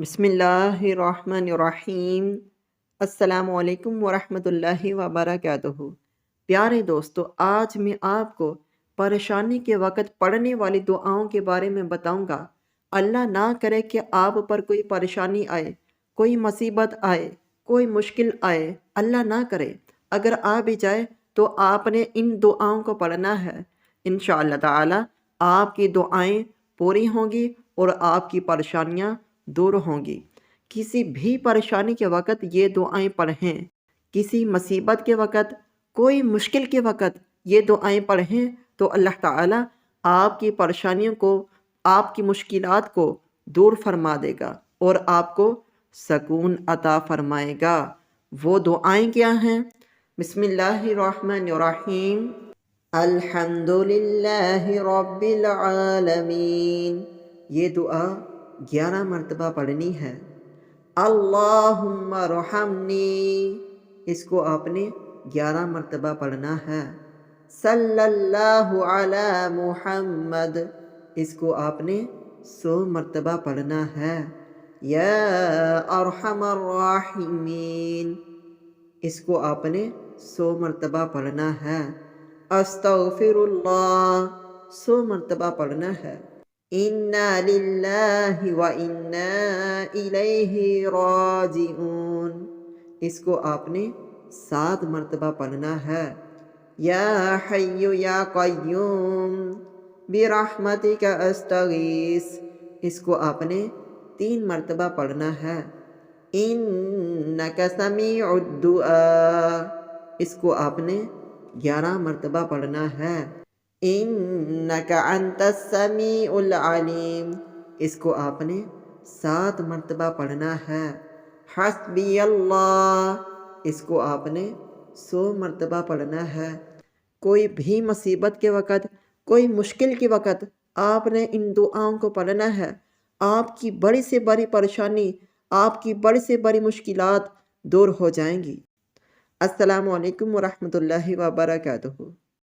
بسم اللہ الرحمن الرحیم۔ السلام علیکم ورحمۃ اللہ وبرکاتہ۔ پیارے دوستو، آج میں آپ کو پریشانی کے وقت پڑھنے والی دعاؤں کے بارے میں بتاؤں گا۔ اللہ نہ کرے کہ آپ پر کوئی پریشانی آئے، کوئی مصیبت آئے، کوئی مشکل آئے، اللہ نہ کرے۔ اگر آ بھی جائے تو آپ نے ان دعاؤں کو پڑھنا ہے۔ انشاءاللہ تعالی آپ کی دعائیں پوری ہوں گی اور آپ کی پریشانیاں دور ہوں گی۔ کسی بھی پریشانی کے وقت یہ دعائیں پڑھیں، کسی مصیبت کے وقت، کوئی مشکل کے وقت یہ دعائیں پڑھیں تو اللہ تعالیٰ آپ کی پریشانیوں کو، آپ کی مشکلات کو دور فرما دے گا اور آپ کو سکون عطا فرمائے گا۔ وہ دعائیں کیا ہیں؟ بسم اللہ الرحمن الرحیم۔ الحمدللہ رب العالمین۔ یہ دعا 11 مرتبہ پڑھنی ہے۔ اللہم ارحمنی، اس کو آپ نے 11 مرتبہ پڑھنا ہے۔ صلی اللہ علی محمد، اس کو آپ نے 100 مرتبہ پڑھنا ہے۔ یا ارحم الراحمین، اس کو آپ نے 100 مرتبہ پڑھنا ہے۔ استغفر اللہ، 100 مرتبہ پڑھنا ہے۔ انا للہ و انا الیہ راجعون، اس کو آپ نے 7 مرتبہ پڑھنا ہے۔ یا حی یا قیوم برحمتک استغیث، اس کو آپ نے 3 مرتبہ پڑھنا ہے۔ انک سمیع الدعاء، اس کو آپ نے 11 مرتبہ پڑھنا ہے۔ انک انت السمیع العلیم، اس کو آپ نے 7 مرتبہ پڑھنا ہے۔ حسبی اللہ، اس کو آپ نے 100 مرتبہ پڑھنا ہے۔ کوئی بھی مصیبت کے وقت، کوئی مشکل کے وقت آپ نے ان دعاؤں کو پڑھنا ہے۔ آپ کی بڑی سے بڑی پریشانی، آپ کی بڑی سے بڑی مشکلات دور ہو جائیں گی۔ السلام علیکم ورحمۃ اللہ وبرکاتہ۔